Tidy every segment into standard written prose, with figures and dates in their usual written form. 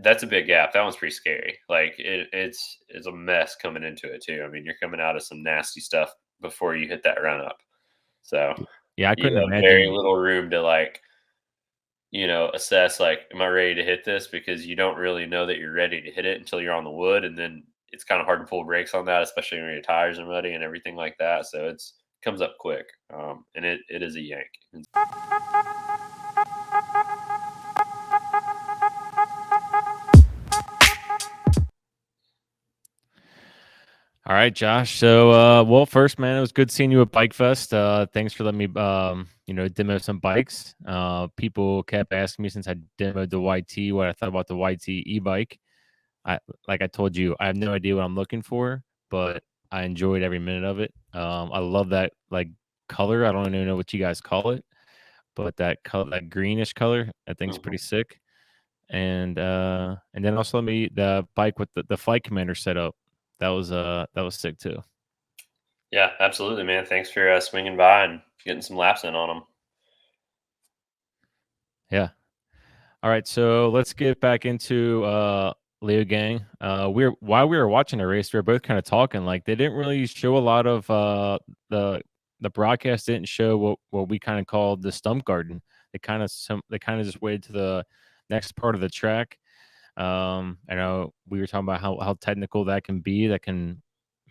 that's a big gap. That one's pretty scary. Like it's a mess coming into it too. I mean, you're coming out of some nasty stuff before you hit that run up. So Yeah, I couldn't you have very imagine. little room to like, assess like, am I ready to hit this? Because you don't really know that you're ready to hit it until you're on the wood, and then it's kind of hard to pull brakes on that, especially when your tires are muddy and everything like that. So it's comes up quick, and it is a yank. All right, Josh. So, well, first, man, it was good seeing you at Bike Fest. Thanks for letting me, demo some bikes. People kept asking me since I demoed the YT what I thought about the YT e-bike. Like I told you, I have no idea what I'm looking for, but I enjoyed every minute of it. I love that like color. I don't even know what you guys call it, but that color, that greenish color, I think is Mhm. pretty sick. And then also let me the bike with the flight commander setup. That was sick too. Yeah, absolutely, man. Thanks for swinging by and getting some laps in on them. Yeah. All right, so let's get back into Leogang. We're while we were watching the race, we were both kind of talking. Like they didn't really show a lot of the the broadcast didn't show what we kind of called the stump garden. They kind of just waited to the next part of the track. I know we were talking about how technical that can be, that can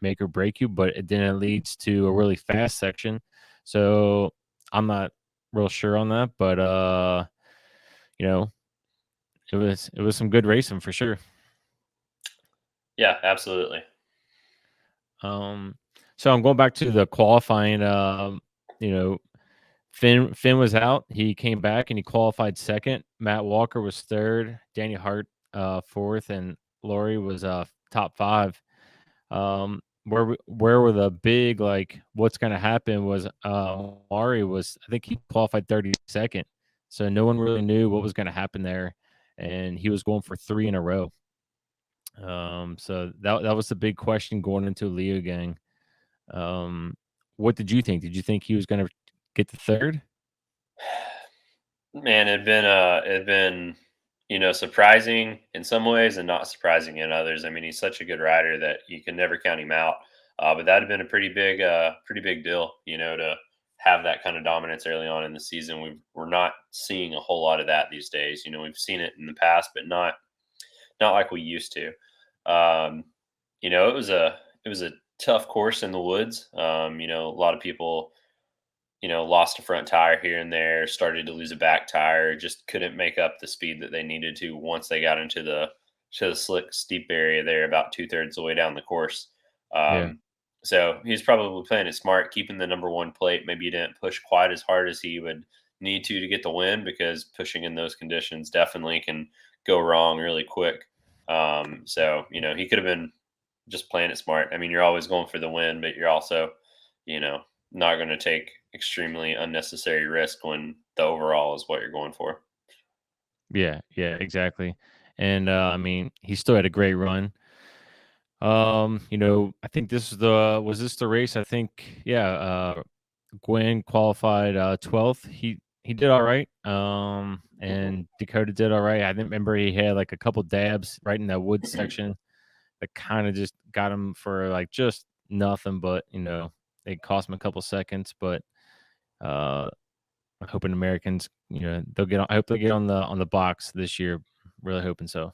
make or break you, but then it leads to a really fast section. So I'm not real sure on that, but you know, it was some good racing for sure. Yeah, absolutely. Um, so I'm going back to the qualifying. You know, Finn was out. He came back and he qualified second. Matt Walker was third. Danny Hart fourth, and Laurie was top five. Where were the big like what's going to happen was Laurie was I think he qualified 32nd, so no one really knew what was going to happen there, and he was going for three in a row. So that was the big question going into Leogang. Um, what did you think? Did you think he was going to get the third? Man, it'd been surprising in some ways and not surprising in others. I mean, he's such a good rider that you can never count him out. But that'd have been a pretty big deal, to have that kind of dominance early on in the season. We're not seeing a whole lot of that these days. We've seen it in the past, but not like we used to. Um, it was a tough course in the woods. A lot of people lost a front tire here and there, started to lose a back tire, just couldn't make up the speed that they needed to once they got into the slick, steep area there, about 2/3 the way down the course. Yeah. So he's probably playing it smart, keeping the number one plate. Maybe he didn't push quite as hard as he would need to get the win, because pushing in those conditions definitely can go wrong really quick. So he could have been just playing it smart. I mean, you're always going for the win, but you're also, you know, not going to take extremely unnecessary risk when the overall is what you're going for. Yeah, yeah, exactly. And I mean, he still had a great run. I think this is the was this the race? I think yeah, Gwen qualified 12th. He did all right. Mhm. And Dakota did all right. I didn't remember he had like a couple dabs right in that wood section that kind of just got him for like just nothing, but it cost him a couple seconds, but uh I'm hoping Americans, they'll get on I hope they get on the box this year. Really hoping so.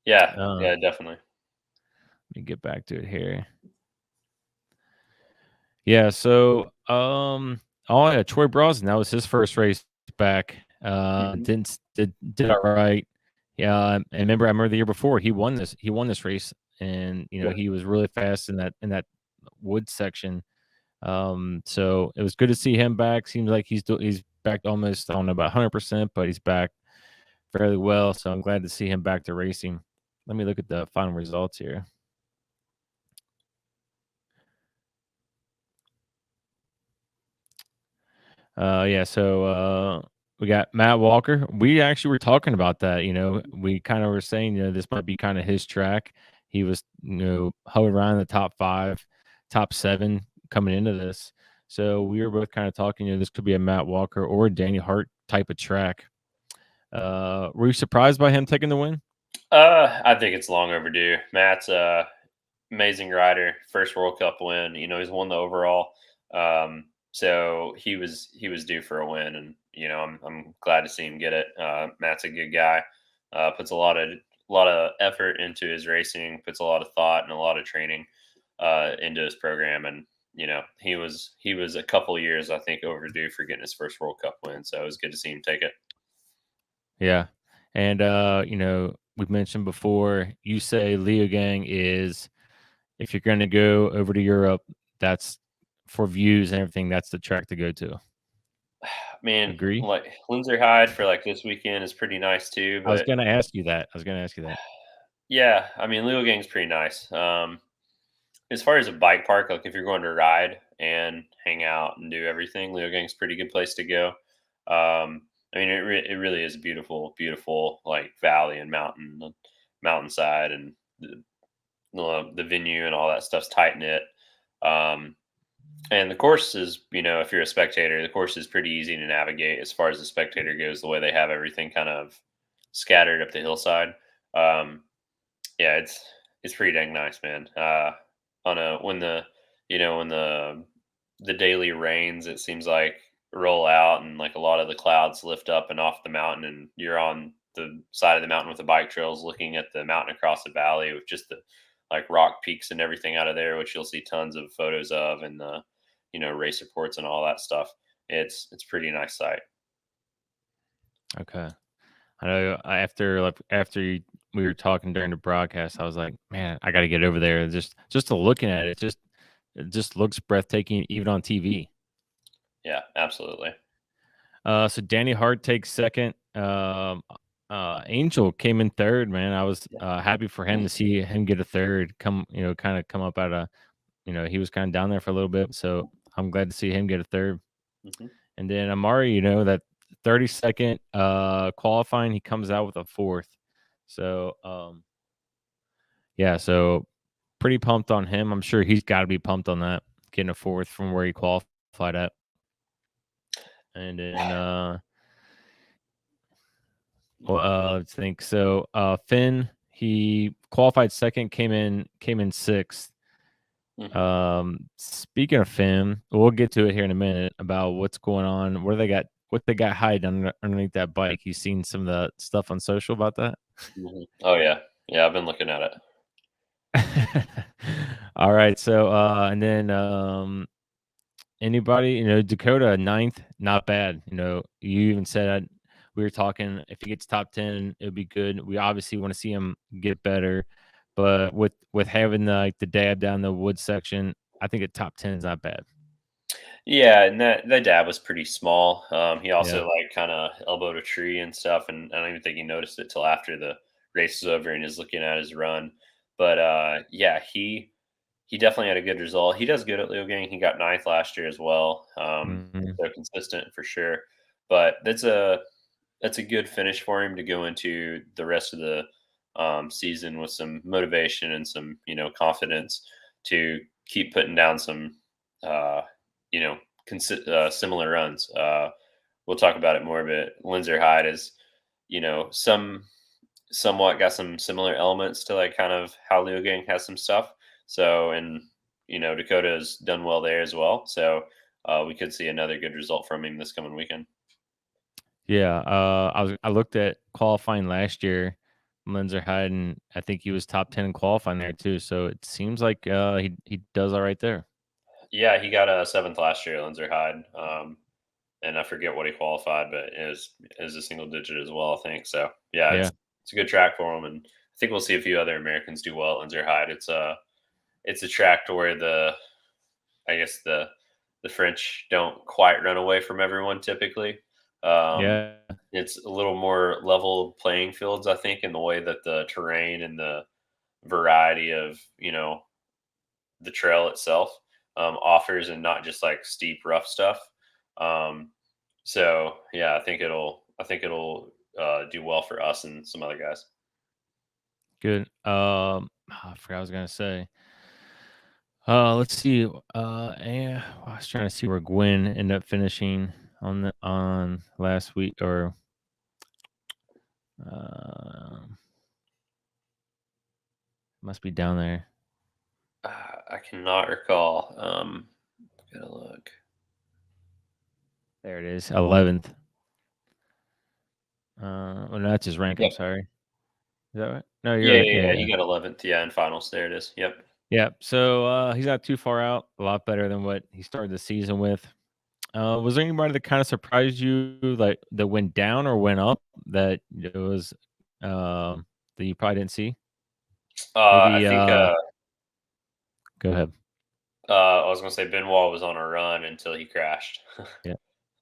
Yeah, Uh, yeah, definitely. let me get back to it here. Yeah, so oh yeah, Troy Brosnan, that was his first race back. Mhm. Did all right. Yeah, and I remember the year before he won this race, and Yeah. he was really fast in that wood section. So it was good to see him back. Seems like he's back almost, I don't know about 100%, but he's back fairly well. So I'm glad to see him back to racing. Let me look at the final results here. Yeah, so we got Matt Walker. We actually were talking about that. We kind of were saying, this might be kind of his track. He was, hovering around the top five, top seven coming into this. So we were both kind of talking, this could be a Matt Walker or a Danny Hart type of track. Were you surprised by him taking the win? I think it's long overdue. Matt's amazing rider, first World Cup win. He's won the overall. So he was due for a win, and I'm glad to see him get it. Matt's a good guy. Puts a lot of effort into his racing. Puts a lot of thought and a lot of training into his program, and he was a couple years I think overdue for getting his first World Cup win. So it was good to see him take it. Yeah. And we've mentioned before, you say Leogang is, if you're gonna go over to Europe, that's for views and everything, that's the track to go to. I mean, Agree? like Lenzeerheide for like this weekend is pretty nice too, I was but gonna ask you that. I was gonna ask you that. yeah, I mean, Leogang's pretty nice. As far as a bike park, like if you're going to ride and hang out and do everything, Leogang's a pretty good place to go. I mean, it really is a beautiful, beautiful like valley and mountainside, and the venue and all that stuff's tight knit. Um, and the course is, if you're a spectator, the course is pretty easy to navigate as far as the spectator goes. The way they have everything kind of scattered up the hillside. Um, Yeah, it's pretty dang nice, man. On a when the daily rains, it seems like roll out, and like a lot of the clouds lift up and off the mountain, and you're on the side of the mountain with the bike trails, looking at the mountain across the valley with just the like rock peaks and everything out of there, which you'll see tons of photos of, and the race reports and all that stuff. It's pretty nice sight. Okay. I know after we were talking during the broadcast, I was like, man, I got to get over there. Just to looking at it, it just looks breathtaking, even on TV. Yeah, absolutely. So Danny Hart takes second. Angel came in third. Man, I was Yeah. happy for him to see him get a third. Kind of come up out of, he was kind of down there for a little bit. So I'm glad to see him get a third. Hmm. And then Amari, that 30-second qualifying, he comes out with a fourth. So yeah, so pretty pumped on him. I'm sure he's got to be pumped on that, getting a fourth from where he qualified at. And then let's think. So Finn, he qualified second, came in sixth. Hmm. Speaking of Finn, we'll get to it here in a minute about what's going on. What they got hiding underneath that bike. You seen some of the stuff on social about that? Hmm. Oh yeah, yeah. I've been looking at it. All right. So and then anybody, Dakota ninth, not bad. You even said, we were talking, if he gets top 10, it would be good. We obviously want to see him get better, but with having the dab down the wood section, I think a top 10 is not bad. Yeah, and that dab was pretty small. He Yeah. also like kind of elbowed a tree and stuff, and I don't even think he noticed it till after the race was over and is looking at his run. But yeah, he definitely had a good result. He does good at Leogang. He got ninth last year as well. Mhm. So consistent for sure. But that's a good finish for him to go into the rest of the season with some motivation and some confidence to keep putting down some uh, you know similar runs. We'll talk about it more, but Lenzeerheide is somewhat got some similar elements to like kind of how Leogang has some stuff. So and Dakota has done well there as well. So we could see another good result from him this coming weekend. Yeah, I looked at qualifying last year, Lenzer Hayden. I think he was top 10 in qualifying there too. So it seems like he does all right there. Yeah, he got a seventh last year, Lenzeerheide. And I forget what he qualified, but is a single digit as well, I think. So yeah, Yeah. it's a good track for him, and I think we'll see a few other Americans do well at Lenzeerheide. It's a track to where I guess the French don't quite run away from everyone typically. Um, Yeah. it's a little more level playing fields, I think, in the way that the terrain and the variety of the trail itself offers, and not just like steep, rough stuff. Um, so yeah, I think it'll do well for us and some other guys. Good. I forgot what I was gonna say. Let's see. I was trying to see where Gwen ended up finishing on last week or um Must be down there. I cannot recall. Gotta look. There it is, 11th. Oh, no, that's his rank. I'm Yep. sorry. Is that right? No, you're Yeah, right. yeah, Yeah, yeah. yeah. He got 11th. Yeah, in finals. There it is. Yep. Yeah. So he's not too far out. A lot better than what he started the season with. Was there anybody that kind of surprised you, like that went down or went up that it was that you probably didn't see? I Maybe think go ahead. I was gonna say Benoit was on a run until he crashed. Yeah.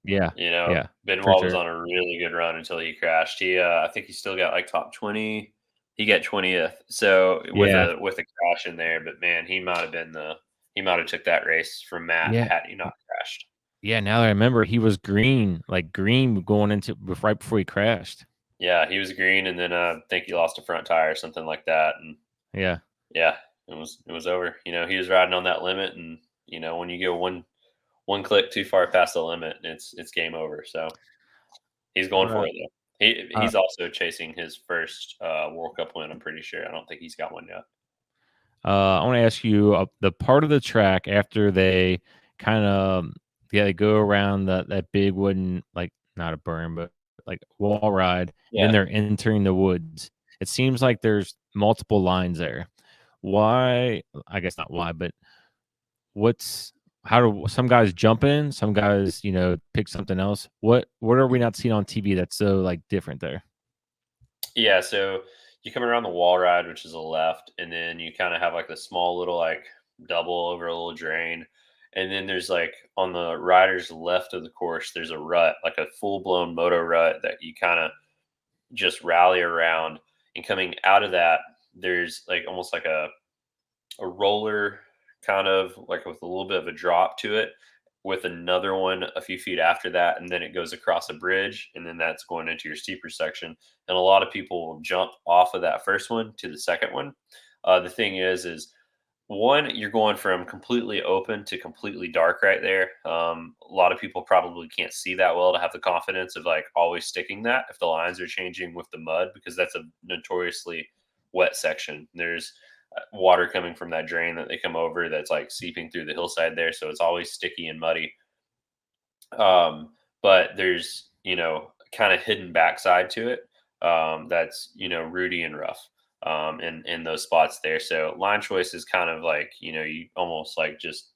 Yeah. You know, Yeah. For Benoit was sure. on a really good run until he crashed. I think he still got like top 20. He got 20th. So Yeah. with a crash in there, but man, he might have took that race from Matt Yeah. had he not crashed. Yeah. Now that I remember, he was green, like green going into right before he crashed. Yeah, he was green, and then I think he lost a front tire or something like that. And Yeah. yeah, it was over. He was riding on that limit, and when you go one click too far past the limit, it's game over. So he's All going for right. it though. Uh, He's also chasing his first World Cup win. I'm pretty sure. I don't think he's got one yet. I want to ask you the part of the track after they kind of yeah they go around that big wooden like not a berm but like wall ride and then Yeah, they're entering the woods. It seems like there's multiple lines there. Why? I guess not why, but what's how do some guys jump in? Some guys pick something else. What are we not seeing on TV that's so like different there? yeah. So you come around the wall ride, which is a left, and then you kind of have like the small little like double over a little drain, and then there's like on the rider's left of the course, there's a rut, like a full blown moto rut that you kind of just rally around. And coming out of that, there's like almost like a roller kind of like with a little bit of a drop to it with another one a few feet after that, and then it goes across a bridge, and then that's going into your steeper section. And a lot of people will jump off of that first one to the second one. The thing is one, you're going from completely open to completely dark right there. A lot of people probably can't see that well to have the confidence of like always sticking that if the lines are changing with the mud, because that's a notoriously wet section. There's water coming from that drain that they come over that's like seeping through the hillside there. So it's always sticky and muddy. But there's, kind of hidden backside to it, that's, rooty and rough, in those spots there. So line choice is kind of like, you almost like just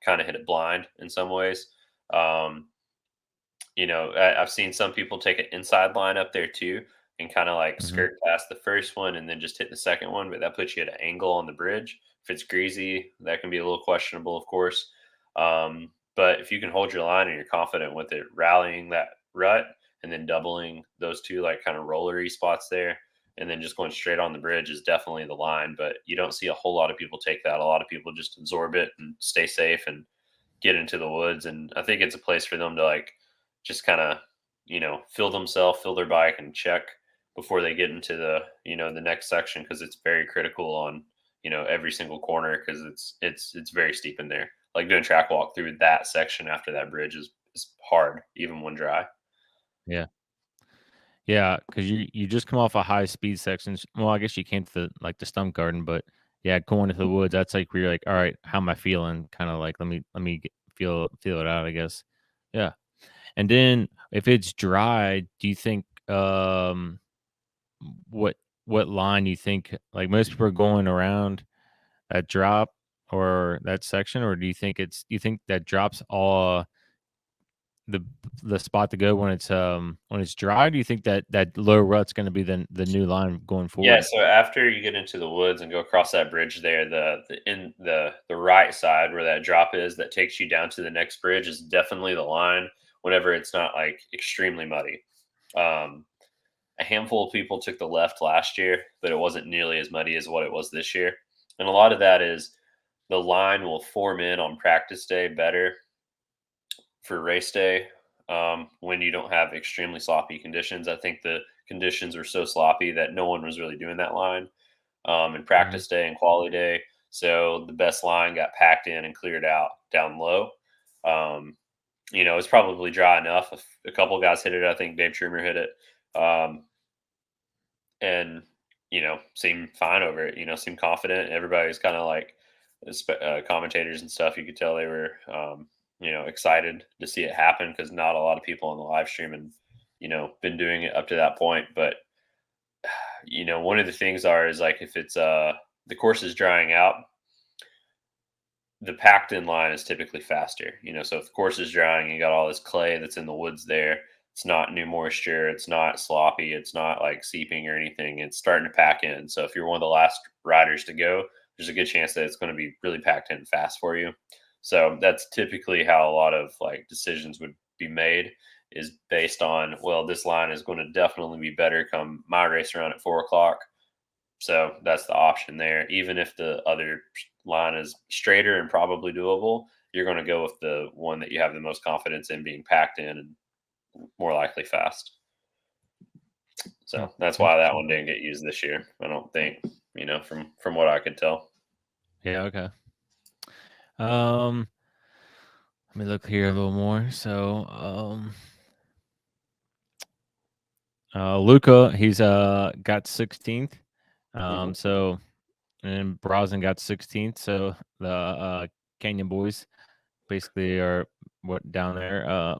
kind of hit it blind in some ways. Um, I've seen some people take an inside line up there too and kind of like Hmm. skirt past the first one and then just hit the second one, but that puts you at an angle on the bridge. If it's greasy, that can be a little questionable, of course. But if you can hold your line and you're confident with it, rallying that rut and then doubling those two like kind of rollery spots there, and then just going straight on the bridge is definitely the line. But you don't see a whole lot of people take that. A lot of people just absorb it and stay safe and get into the woods. And I think it's a place for them to like just kind of, fill themselves, fill their bike and check before they get into the next section, because it's very critical on, every single corner, because it's very steep in there. Like doing track walk through that section after that bridge is hard, even when dry. Yeah. Yeah, because you just come off a high speed sections. Well, I guess you came to the stump garden, but yeah, going into the woods, that's like where you're like, all right, how am I feeling? Kind of like let me feel it out, I guess. Yeah, and then if it's dry, do you think what what line you think like most people are going around that drop or that section, or do you think that drops all the the spot to go when it's dry? Do you think that that low rut's going to be the new line going Yeah, forward? so after you get into the woods and go across that bridge there, the right side where that drop is that takes you down to the next bridge is definitely the line whenever it's not like extremely muddy. Um, a handful of people took the left last year, but it wasn't nearly as muddy as what it was this year. And a lot of that is the line will form in on practice day better for race day, when you don't have extremely sloppy conditions. I think the conditions were so sloppy that no one was really doing that line, in Mhm. practice day and quality day. So the best line got packed in and cleared out down low. Um, it's probably dry enough. If a couple guys hit it, I think Dave Trumer hit it. And seemed fine over it. Seemed confident. Everybody was kind of like commentators and stuff. You could tell they were, excited to see it happen because not a lot of people on the live stream and been doing it up to that point. But one of the things is like if it's the course is drying out, the packed in line is typically faster. So if the course is drying, you got all this clay that's in the woods there. It's not new moisture. It's not sloppy. It's not like seeping or anything. It's starting to pack in. So if you're one of the last riders to go, there's a good chance that it's going to be really packed in fast for you. So that's typically how a lot of like decisions would be made is based on, well, this line is going to definitely be better come my race around at 4 o'clock. So that's the option there. Even if the other line is straighter and probably doable, you're going to go with the one that you have the most confidence in being packed in and more likely fast. Hmm, So that's why that interesting. one didn't get used this year. I don't think, from what I could tell. Yeah. Okay. Um, Let me look here a little more. So, Luca, he's got 16th. Hmm. So and Brosnan got 16th. So the Canyon boys basically are what down there.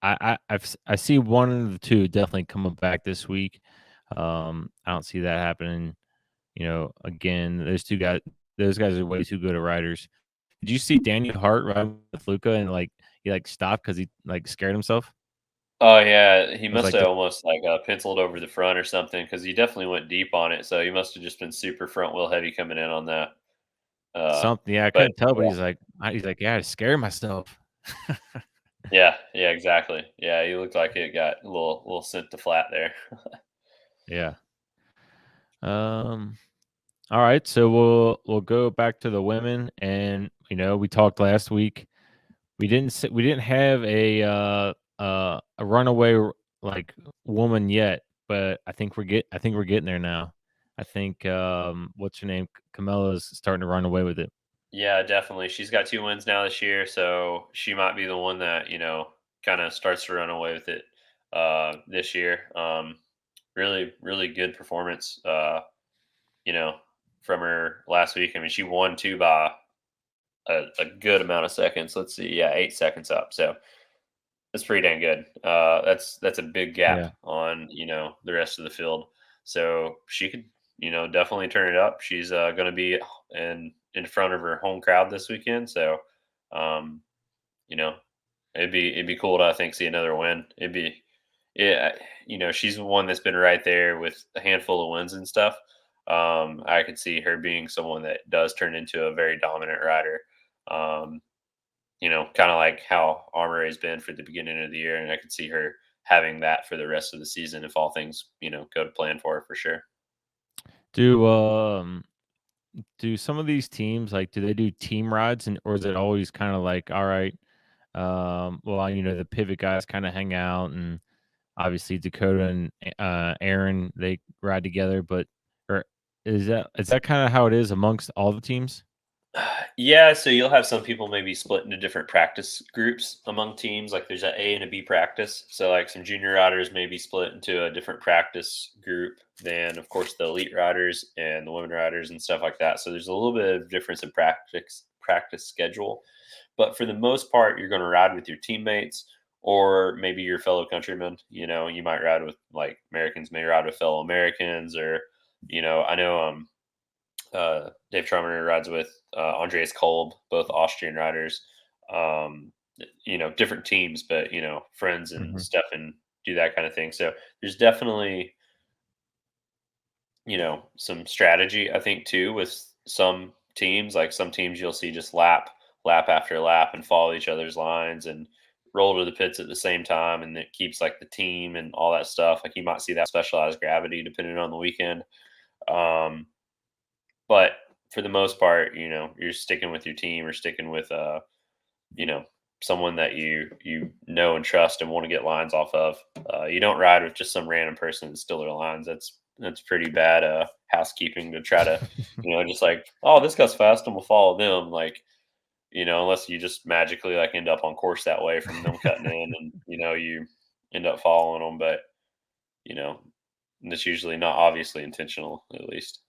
I see one of the two definitely coming back this week. I don't see that happening. Again, those guys are way too good at riders. Did you see Daniel Hart ride with Luca and like he like stopped because he like scared himself? Oh yeah, he I was must like, have almost like penciled over the front or something because he definitely went deep on it. So he must have just been super front wheel heavy coming in on that. something. Yeah, I But couldn't tell, but he's like, yeah, I scare myself. yeah, exactly. Yeah, he looked like it got a little sent to flat there. Yeah. Um. All right, so we'll go back to the women, and we talked last week. We didn't have a runaway like woman yet, but I think we're getting there now. I think what's her name, Camilla's starting to run away with it. Yeah, definitely. She's got 2 wins now this year, so she might be the one that, kinda starts to run away with it, this year. Really, really good performance, you know, from her last week. I mean, she won 2 by a good amount of seconds. Let's see, yeah, 8 seconds up, so that's pretty dang good. That's a big gap Yeah. on, the rest of the field. So she could, definitely turn it up. She's going to be in front of her home crowd this weekend. So, um, you know, it'd be cool to I think see another win. Yeah, she's the one that's been right there with a handful of wins and stuff. I could see her being someone that does turn into a very dominant rider. Um, kind of like how Armory has been for the beginning of the year, and I could see her having that for the rest of the season if all things, go to plan for her for sure. Do do some of these teams like do they do team rides and or is it always kind of like all right, well the pivot guys kind of hang out and obviously Dakota and Aaron they ride together, but or is that kind of how it is amongst all the teams? Yeah, so you'll have some people maybe split into different practice groups among teams. Like there's a and a B practice. So like some junior riders may be split into a different practice group than, of course, the elite riders and the women riders and stuff like that. So there's a little bit of difference in practice schedule. But for the most part, you're going to ride with your teammates or maybe your fellow countrymen. You might ride with like Americans may ride with fellow Americans or, I know Dave Trummer rides with Andreas Kolb, both Austrian riders. Um, different teams, but friends and Hmm. stuff, and do that kind of thing. So there's definitely some strategy I think too with some teams. Like some teams you'll see just lap after lap and follow each other's lines and roll to the pits at the same time, and it keeps like the team and all that stuff. Like you might see that specialized gravity depending on the weekend. Um, but for the most part, you're sticking with your team or sticking with you know, someone that you know and trust and want to get lines off of. You don't ride with just some random person and steal their lines. That's pretty bad housekeeping to try to, just like, oh, this guy's fast and we'll follow them. Like, unless you just magically like end up on course that way from them cutting in and you end up following them. But you know, and it's usually not obviously intentional, at least.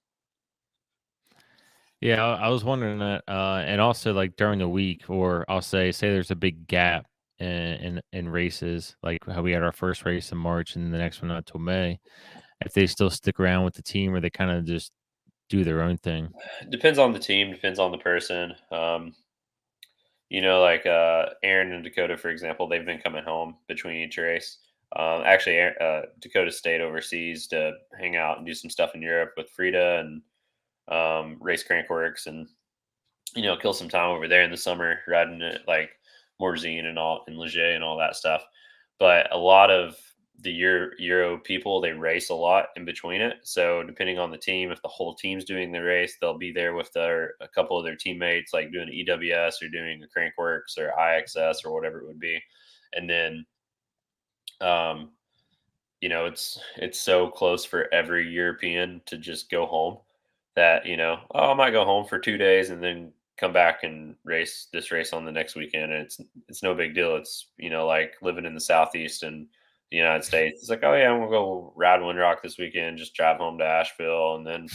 Yeah, I was wondering that, and also like during the week, or I'll say there's a big gap in races, like how we had our first race in March and the next one not till May. If they still stick around with the team, or they kind of just do their own thing. Depends on the team, depends on the person. Like Aaron and Dakota, for example, they've been coming home between each race. Actually, Dakota stayed overseas to hang out and do some stuff in Europe with Frida and race Crankworks, and kill some time over there in the summer riding it like Morzine and all and Leger and all that stuff. But a lot of the Euro people, they race a lot in between it. So depending on the team, if the whole team's doing the race, they'll be there with a couple of their teammates, like doing EWS or doing a Crankworks or IXS or whatever it would be. And then um, it's so close for every European to just go home that, oh, I might go home for 2 days and then come back and race this race on the next weekend. And it's no big deal. It's, like living in the Southeast and the United States. It's like, oh yeah, I'm gonna go ride Windrock this weekend, just drive home to Asheville, and then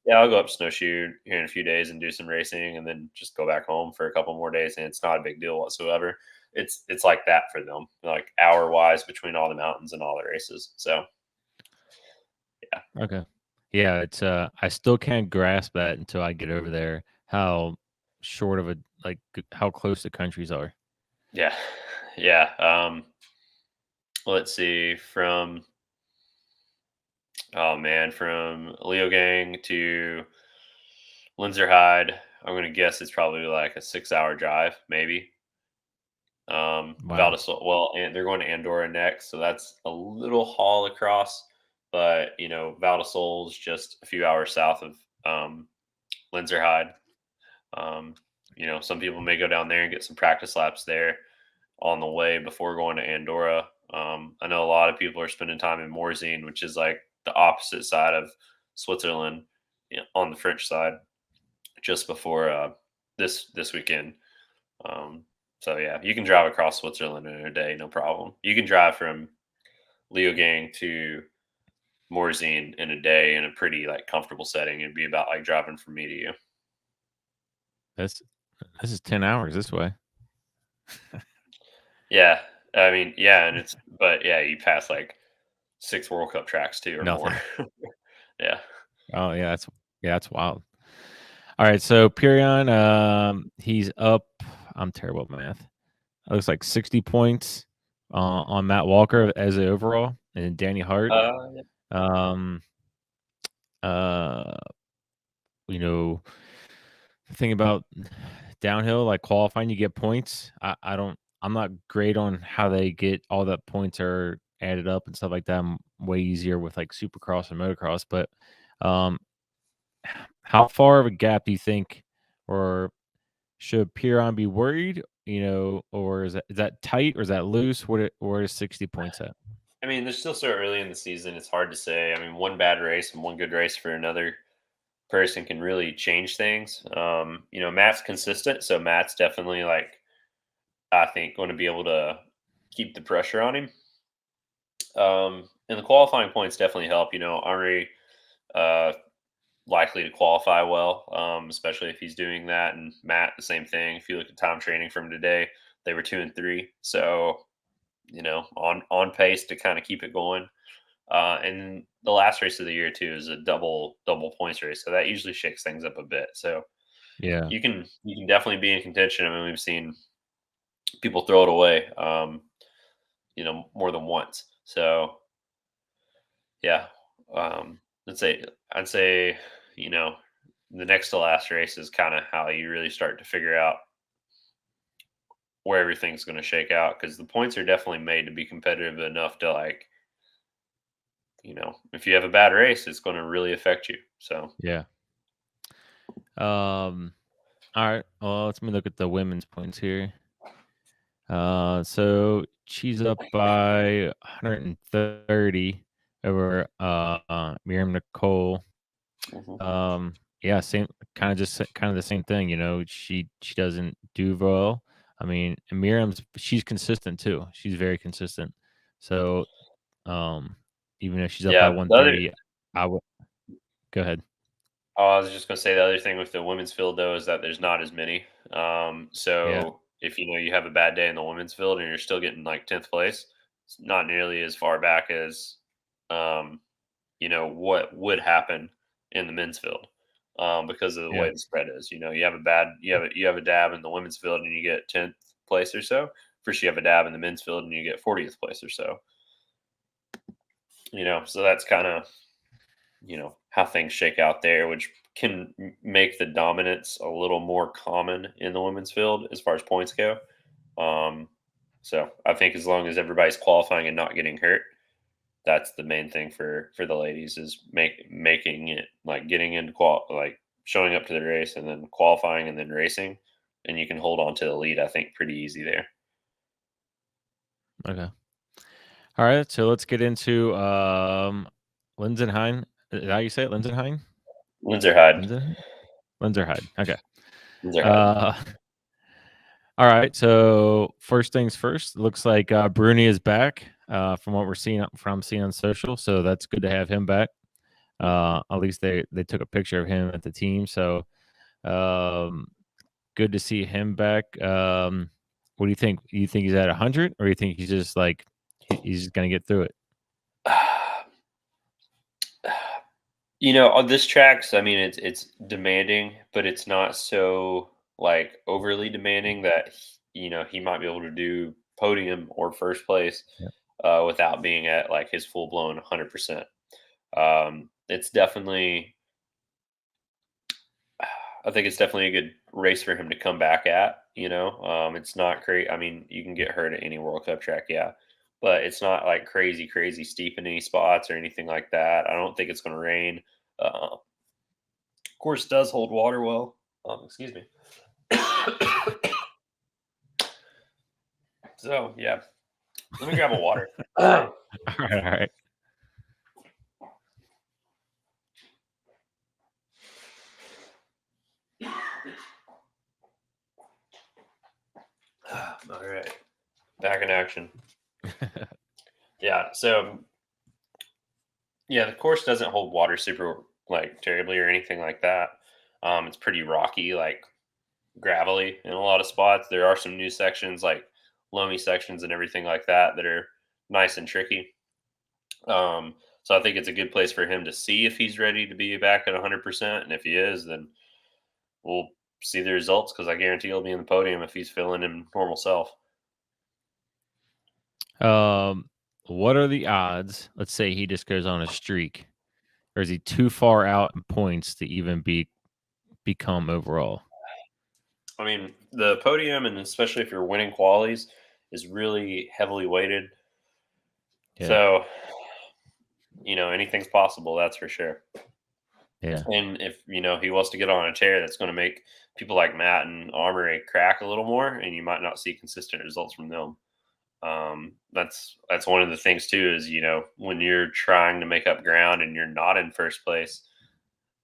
yeah, I'll go up snowshoe here in a few days and do some racing and then just go back home for a couple more days. And it's not a big deal whatsoever. It's like that for them, like hour wise between all the mountains and all the races. So yeah. Okay. Yeah, it's I still can't grasp that until I get over there. How short of a how close the countries are. Yeah. Yeah. Let's see. From Leogang to Lenzeerheide, I'm gonna guess it's probably like a 6-hour drive, maybe. Wow. And they're going to Andorra next, so that's a little haul across. But Val is just a few hours south of Lenzeerheide. Um, some people may go down there and get some practice laps there on the way before going to Andorra. I know a lot of people are spending time in Morzine, which is like the opposite side of Switzerland, on the French side, just before this weekend. Um, so yeah, you can drive across Switzerland in a day, no problem. You can drive from Leogang to Morzine in a day in a pretty like comfortable setting. It'd be about like driving from me to you. This this is 10 hours this way. Yeah, I mean, yeah, but yeah, you pass like 6 World Cup tracks too or more. Nothing. Yeah. Oh yeah, that's wild. All right, so Purion, he's up. I'm terrible at math. It looks like 60 points on Matt Walker as the overall, and Danny Hart. Yeah. Um, uh, you know, the thing about downhill, like qualifying, you get points. I don't. I'm not great on how they get all that points are added up and stuff like that. I'm way easier with like Supercross and motocross, but um, how far of a gap do you think, or should Piron be worried? Or is that tight or is that loose? Where is 60 points at? I mean, they're still so early in the season. It's hard to say. I mean, one bad race and one good race for another person can really change things. Matt's consistent, so Matt's definitely like I think going to be able to keep the pressure on him. And the qualifying points definitely help. Henri uh, likely to qualify well, especially if he's doing that. And Matt, the same thing. If you look at time training from today, they were 2 and 3, so on pace to kind of keep it going. And the last race of the year too is a double points race, so that usually shakes things up a bit. So Yeah. you can definitely be in contention. I mean, we've seen people throw it away, more than once. So yeah, um, I'd say you know the next to last race is kind of how you really start to figure out where everything's going to shake out, because the points are definitely made to be competitive enough to like if you have a bad race, it's going to really affect you. So Yeah. Um. All right. Well, let me look at the women's points here. So she's up by 130 over Miriam Nicole. mhm. Yeah, same kind of the same thing. She doesn't do well. I mean, and she's consistent too. She's very consistent. So, um, even if she's up by Yeah, the other 130. I would go ahead. Oh, I was just gonna say the other thing with the women's field though is that there's not as many. Yeah, So if you have a bad day in the women's field and you're still getting like 10th place, it's not nearly as far back as um, what would happen in the men's field. Because of the yeah. way the spread is. You have a dab in the women's field and you get 10th place or so. First you have a dab in the men's field and you get 40th place or so. So that's kind of how things shake out there, which can make the dominance a little more common in the women's field as far as points go. Um, so I think as long as everybody's qualifying and not getting hurt, that's the main thing for the ladies is making it like getting into like showing up to the race and then qualifying and then racing, and you can hold on to the lead. I think pretty easy there. Okay. All right. So let's get into Lenzenheim. Is that how you say it? Lenzenheim? Lenzeerheide, Lenzenheim? Lenzeerheide. Okay. Lenzeerheide. Uh, all right. So first things first. Looks like Bruni is back. From what we're seeing on social. So that's good to have him back. At least they took a picture of him at the team. So um, good to see him back. What do you think? You think he's at 100, or you think he's just like he's just gonna get through it? On this tracks, I mean, it's demanding, but it's not so like overly demanding that he might be able to do podium or first place Yeah. without being at like his full blown 100%. It's definitely, I think it's definitely a good race for him to come back at. It's not great. I mean, you can get hurt at any World Cup track, yeah, but it's not like crazy, crazy steep in any spots or anything like that. I don't think it's going to rain. Uh, Course does hold water well. Excuse me. So yeah, let me grab a water. Oh All right. All right. All right, back in action. Yeah. So yeah, the course doesn't hold water super like terribly or anything like that. It's pretty rocky, like gravelly in a lot of spots. There are some new sections like loamy sections and everything like that are nice and tricky. So I think it's a good place for him to see if he's ready to be back at 100%. And if he is, then we'll see the results because I guarantee he'll be in the podium if he's feeling him normal self. What are the odds? Let's say he just goes on a streak, or is he too far out in points to even become overall? I mean, the podium, and especially if you're winning qualies, is really heavily weighted. Yeah. So, anything's possible, that's for sure. Yeah. And if, he wants to get on a chair, that's going to make people like Matt and Armory crack a little more, and you might not see consistent results from them. That's one of the things too is when you're trying to make up ground and you're not in first place,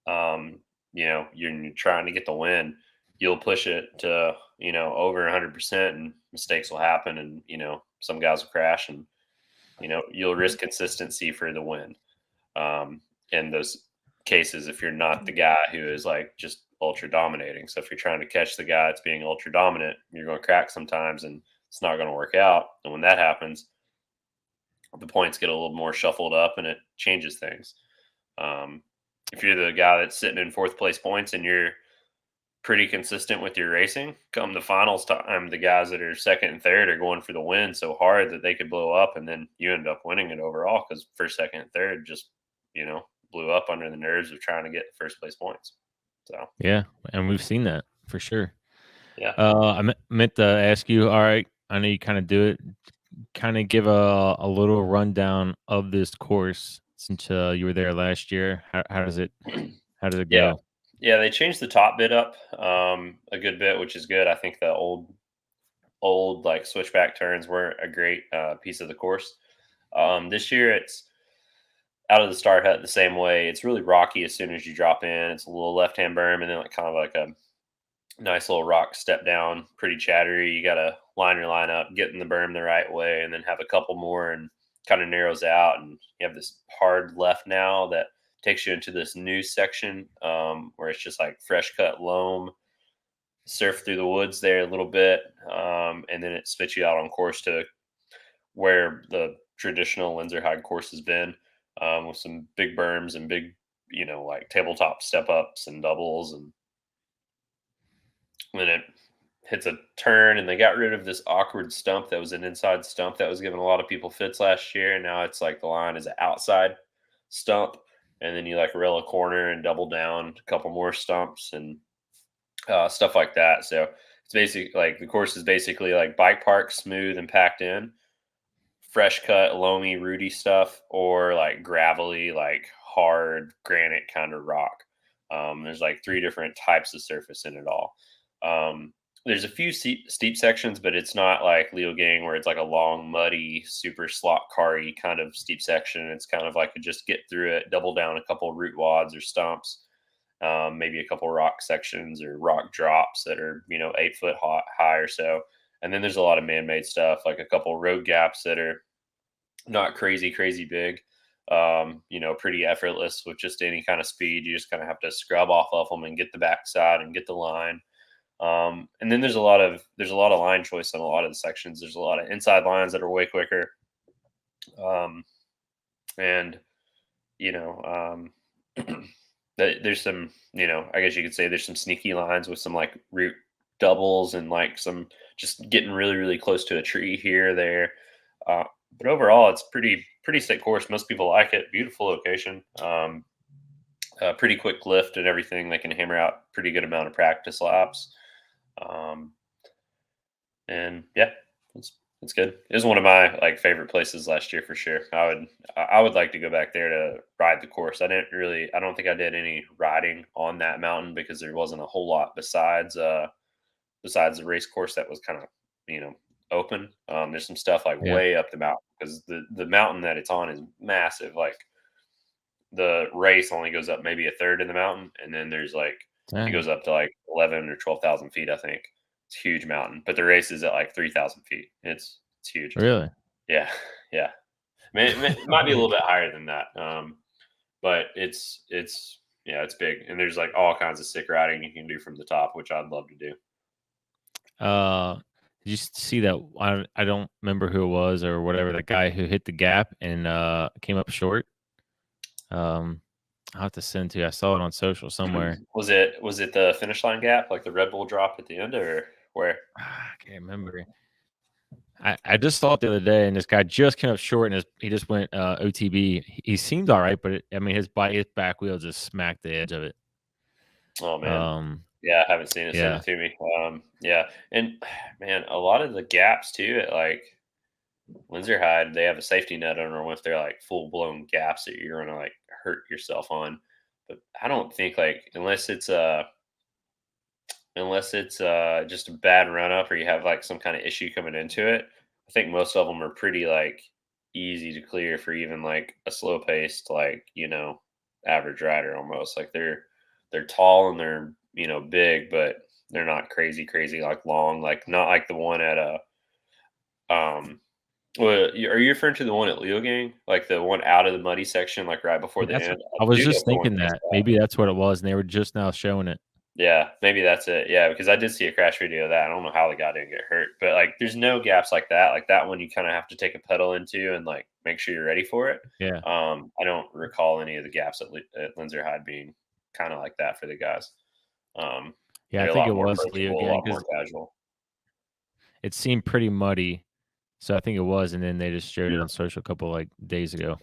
you're trying to get the win, you'll push it to over 100%, and mistakes will happen, and some guys will crash, and you'll risk consistency for the win. In those cases, if you're not the guy who is like just ultra dominating, so if you're trying to catch the guy that's being ultra dominant, you're going to crack sometimes, and it's not going to work out. And when that happens, the points get a little more shuffled up, and it changes things. Um, if you're the guy that's sitting in fourth place points and you're pretty consistent with your racing, come the finals time, the guys that are second and third are going for the win so hard that they could blow up, and then you end up winning it overall because first, second, and third just blew up under the nerves of trying to get first place points. So Yeah. And we've seen that for sure. yeah. Meant to ask you. All right. I know you kind of do it. Kind of give a little rundown of this course since you were there last year. How does it Yeah. go? Yeah, they changed the top bit up a good bit, which is good. I think the old like switchback turns were a great piece of the course. This year it's out of the start hut the same way. It's really rocky as soon as you drop in. It's a little left hand berm and then like kind of like a nice little rock step down, pretty chattery. You got to line your line up, get in the berm the right way, and then have a couple more and kind of narrows out, and you have this hard left now that takes you into this new section where it's just like fresh cut loam. Surf through the woods there a little bit, and then it spits you out on course to where the traditional Lenzeerheide course has been, with some big berms and big, like tabletop step ups and doubles, and then it hits a turn, and they got rid of this awkward stump that was an inside stump that was giving a lot of people fits last year, and now it's like the line is an outside stump, and then you like rail a corner and double down a couple more stumps and stuff like that. So it's basically like the course is basically like bike park, smooth and packed in, fresh cut, loamy, rooty stuff, or like gravelly, like hard granite kind of rock. There's like three different types of surface in it all. There's a few steep sections, but it's not like Leogang where it's like a long, muddy, super slot carry kind of steep section. It's kind of like a just get through it, double down a couple root wads or stumps, maybe a couple rock sections or rock drops that are 8 foot high or so. And then there's a lot of man-made stuff, like a couple road gaps that are not crazy big. Pretty effortless with just any kind of speed. You just kind of have to scrub off of them and get the backside and get the line. And then there's a lot of line choice on a lot of the sections. There's a lot of inside lines that are way quicker. And you know, there's some, I guess you could say there's some sneaky lines with some like root doubles and like some just getting really close to a tree here or there. Uh, but overall, it's pretty sick course. Most people like it. Beautiful location. Pretty quick lift and everything. They can hammer out pretty good amount of practice laps. Um, and yeah, it's good. It was one of my like favorite places last year for sure. I would like to go back there to ride the course. I don't think I did any riding on that mountain because there wasn't a whole lot besides the race course that was kind of open. There's some stuff like Yeah. way up the mountain because the mountain that it's on is massive. Like the race only goes up maybe a third of the mountain, and then there's like it Dang. goes up to like 11 or 12,000 feet, I think. It's a huge mountain, but the race is at like 3,000 feet. It's huge. Really? Yeah, yeah. It might be a little bit higher than that, but it's yeah, it's big, and there's like all kinds of sick riding you can do from the top, which I'd love to do. Uh, did you see that? I don't remember who it was or whatever. The guy who hit the gap and came up short. Um, I'll have to send to you. I saw it on social somewhere. Was it the finish line gap, like the Red Bull drop at the end, or where? I can't remember. I just saw it the other day, and this guy just came up short, and he just went OTB. He seemed all right, but I mean, his back wheel just smacked the edge of it. Oh man, Um, yeah, I haven't seen it. Send yeah, it to me. Yeah, and man, a lot of the gaps too at like Lenzeerheide, they have a safety net. I don't know if they're like full blown gaps that you're gonna like hurt yourself on, but I don't think like unless it's just a bad run up or you have like some kind of issue coming into it. I think most of them are pretty like easy to clear for even like a slow paced like average rider almost. Like they're tall and they're big, but they're not crazy like long. Like not like the one at a um. Well, are you referring to the one at Leogang, like the one out of the muddy section, like right before the that's what end? I I was do know just the one thinking past that that. maybe that's what it was, and they were just now showing it. Yeah, maybe that's it. Yeah, because I did see a crash video of that. I don't know how the guy didn't get hurt, but like, there's no gaps like that. Like that one, you kind of have to take a pedal into and like make sure you're ready for it. Yeah, I don't recall any of the gaps at Lenzeerheide being kind of like that for the guys. Um, yeah, I they're a think lot it more was approachable, a Leogang lot more because casual. it seemed pretty muddy. So I think it was, and then they just showed it on social a couple like days ago.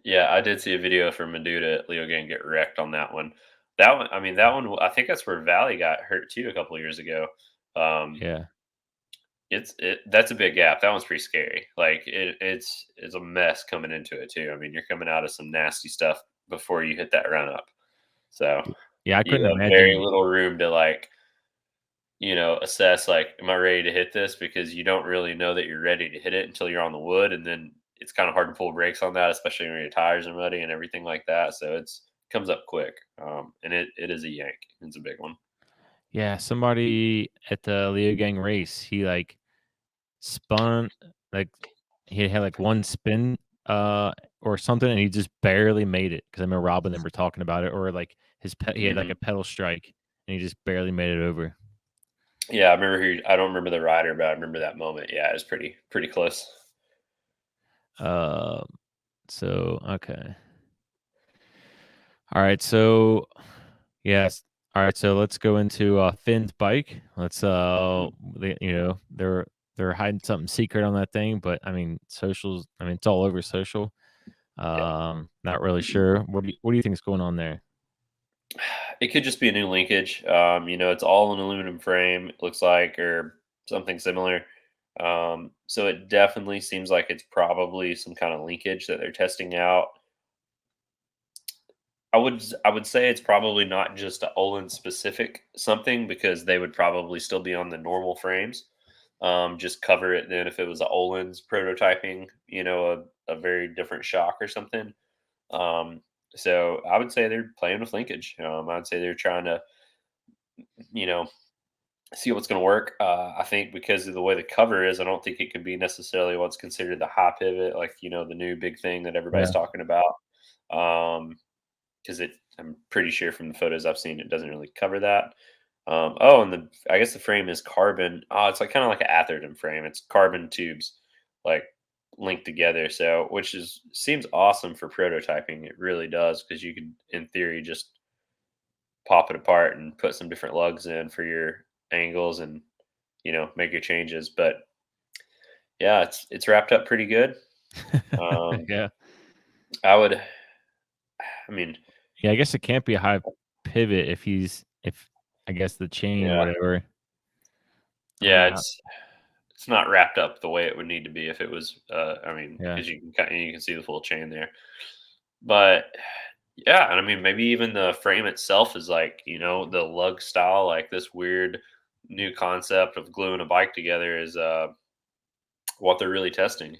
Yeah, I did see a video from Meduda at Leogang get wrecked on that one. That one, I mean, that one, I think that's where Valley got hurt too a couple of years ago. Um, Yeah, that's a big gap. That one's pretty scary. Like it's a mess coming into it too. I mean, you're coming out of some nasty stuff before you hit that run up. So yeah, I you couldn't have very imagine. little room to like, assess like, am I ready to hit this? Because you don't really know that you're ready to hit it until you're on the wood, and then it's kind of hard to pull brakes on that, especially when your tires are muddy and everything like that. So it's comes up quick, and it is a yank. It's a big one. Yeah, somebody at the Leogang race, he like spun like he had like one spin or something, and he just barely made it. Because I remember Rob and them were talking about it, or like he had like Hmm. a pedal strike, and he just barely made it over. Yeah, I remember I don't remember the rider, but I remember that moment. Yeah, it was pretty close. Um, so okay, all right, so yes, all right, so let's go into Finn's bike. Let's Mhm. they're hiding something secret on that thing, but I mean socials. I mean it's all over social. Yeah. Not really sure. What do you think is going on there? It could just be a new linkage. It's all an aluminum frame, it looks like, or something similar. So it definitely seems like it's probably some kind of linkage that they're testing out. I would say it's probably not just a Olin specific something because they would probably still be on the normal frames. Just cover it then if it was a Olin's prototyping, a very different shock or something. Um, so I would say they're playing with linkage. I'd say they're trying to, you know, see what's going to work. I think because of the way the cover is, I don't think it could be necessarily what's considered the high pivot, like the new big thing that everybody's Yeah. talking about. Because I'm pretty sure from the photos I've seen, it doesn't really cover that. Oh, and I guess the frame is carbon. Oh, it's like kind of like an Atherton frame. It's carbon tubes, like linked together. So, which is seems awesome for prototyping. It really does because you could, in theory, just pop it apart and put some different lugs in for your angles and make your changes. But yeah, it's wrapped up pretty good. Um, Yeah. I would, I mean, Yeah, I guess it can't be a high pivot if I guess the chain or yeah, whatever. I don't yeah, know how. it's not wrapped up the way it would need to be if it was. I mean, Yeah. because you can see the full chain there. But yeah, and I mean, maybe even the frame itself is like the lug style, like this weird new concept of gluing a bike together is what they're really testing.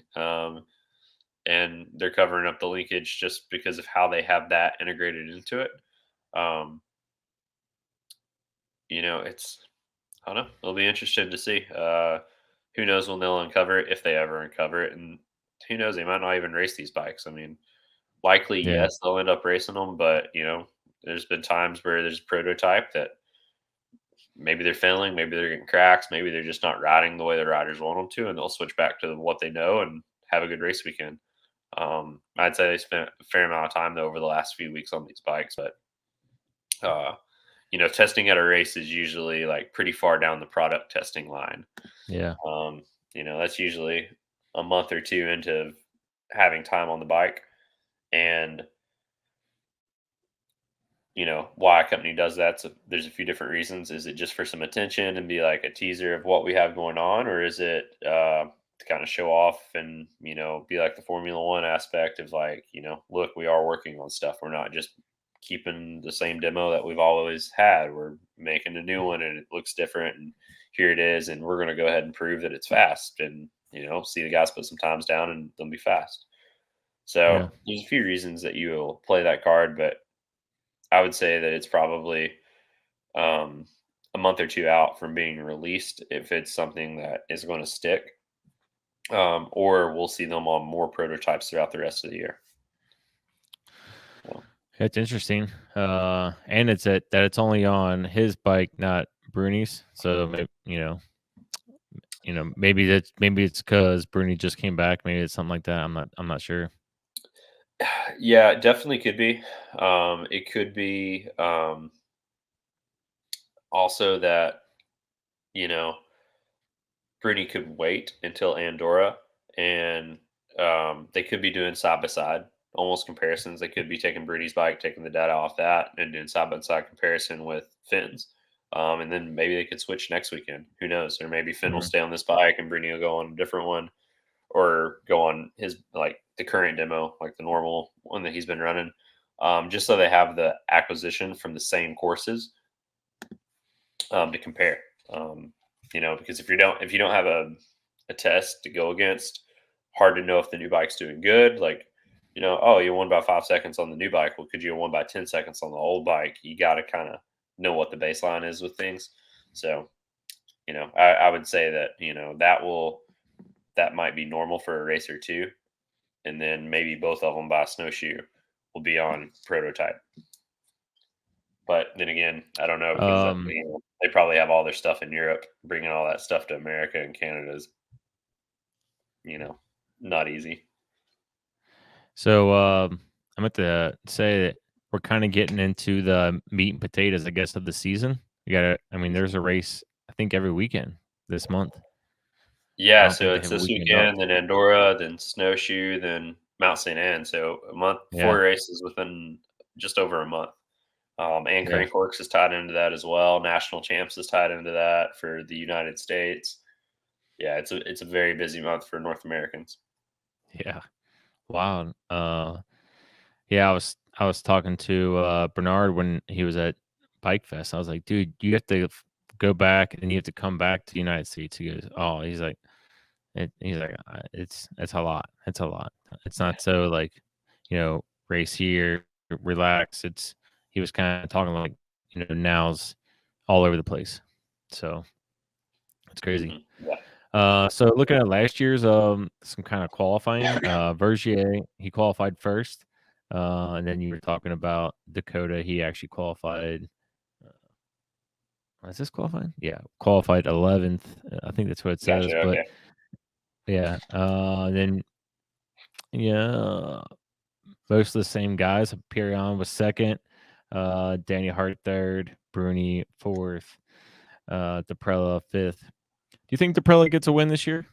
And they're covering up the linkage just because of how they have that integrated into it. Um, it's I don't know. It'll be interesting to see. Who knows when they'll uncover it if they ever uncover it, and who knows they might not even race these bikes. I mean, likely Yeah. yes they'll end up racing them, but there's been times where there's a prototype that maybe they're failing, maybe they're getting cracks, maybe they're just not riding the way the riders want them to, and they'll switch back to what they know and have a good race weekend. I'd say they spent a fair amount of time though over the last few weeks on these bikes, but uh, testing at a race is usually like pretty far down the product testing line. Yeah. Um, that's usually a month or two into having time on the bike, and why a company does that. So there's a few different reasons. Is it just for some attention and be like a teaser of what we have going on, or is it to kind of show off and be like the Formula One aspect of like look, we are working on stuff. We're not just keeping the same demo that we've always had. We're making a new one and it looks different, and here it is, and we're going to go ahead and prove that it's fast, and see the guys put some times down and they'll be fast. So Yeah. there's a few reasons that you'll play that card, but I would say that it's probably um, a month or two out from being released if it's something that is going to stick, or we'll see them on more prototypes throughout the rest of the year. So, It's interesting. And it's that it's only on his bike, not Bruni's. So maybe it's because Bruni just came back. Maybe it's something like that. I'm not sure. yeah, it definitely could be. It could be also that you know Bruni could wait until Andorra, and they could be doing side by side almost comparisons. They could be taking Bruni's bike, taking the data off that, and doing side by side comparison with Finn's. And then maybe they could switch next weekend. Who knows? Or maybe Finn will Mhm. stay on this bike and Bruni will go on a different one, or go on his like the current demo, like the normal one that he's been running. Just so they have the acquisition from the same courses to compare. Um, because if you don't have a test to go against, hard to know if the new bike's doing good. Like, oh, you won by 5 seconds on the new bike. Well, could you have won by 10 seconds on the old bike? You got to kind of know what the baseline is with things. So, I would say that that will that might be normal for a race or two, and then maybe both of them by snowshoe will be on prototype. But then again, I don't know because Um, they probably have all their stuff in Europe. Bringing all that stuff to America and Canada is you know not easy. so I'm at to say that we're kind of getting into the meat and potatoes, I guess, of the season. You got to, I mean, there's a race, I think, every weekend this month. I Yeah, don't think so they it's have a this weekend off. weekend, then Andorra, then Snowshoe, then Mount St. Anne. So a month, Yeah. 4 races within just over a month. And Yeah. Crank Works is tied into that as well. National Champs is tied into that for the United States. Yeah, it's a very busy month for North Americans. Yeah. Wow. Yeah, I was talking to Bernard when he was at Bike Fest. I was like, dude, you have to go back and you have to come back to the United States. He goes, oh, he's like, it's a lot. It's a lot. It's Yeah. not so like, race here, relax. He was kind of talking like, now's all over the place. So it's crazy. Yeah. So looking at last year's some kind of qualifying, Vergier, he qualified first. And then you were talking about Dakota, he actually qualified. Is this qualifying? Yeah, qualified 11th. I think that's what it says. Gotcha. But Okay. yeah, then yeah, most of the same guys. Perion was second, Danny Hart third, Bruni fourth, Deprella fifth. Do you think Deprella gets a win this year?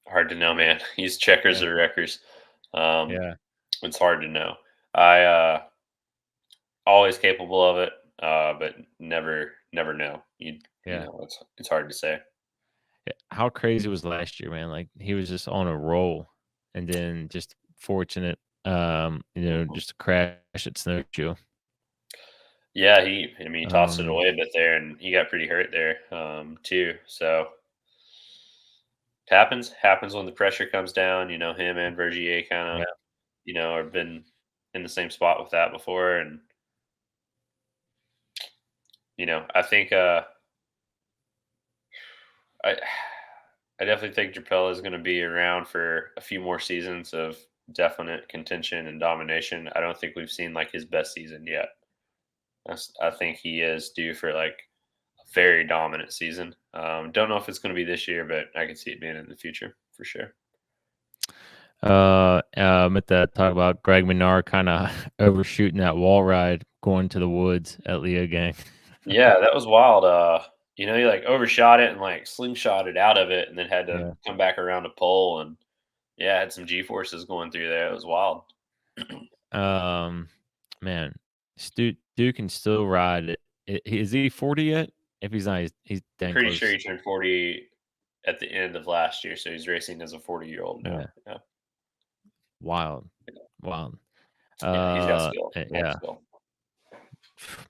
Hard to know, man. He's checkers Yeah, or wreckers. Um, yeah, it's hard to know. I always capable of it, but never know. You yeah. know it's hard to say. Yeah, how crazy was last year, man? Like he was just on a roll, and then just fortunate, Mhm. just to crash at Snowshoe. Yeah, I mean he tossed it Um, away a bit there, and he got pretty hurt there too. So it happens when the pressure comes down. You know him and Vergier kind of yeah, have been in the same spot with that before, and I think I I definitely think Japella is going to be around for a few more seasons of definite contention and domination. I don't think we've seen like his best season yet. I think he is due for like a very dominant season. Don't know if it's going to be this year, but I can see it being in the future for sure. at that talk about Greg Minard kind of overshooting that wall ride, going to the woods at Leogang. Yeah, that was wild. He like overshot it and like slingshot it out of it, and then had to Yeah. come back around a pole, and yeah, had some G forces going through there. It was wild. Um, man, Stu can still ride it. Is he 40 yet? If he's not, he's dang Pretty sure close. he turned 40 at the end of last year, so he's racing as a 40-year-old now. Yeah, Yeah, wild, wild. yeah, he's got skill, mad Yeah, skill.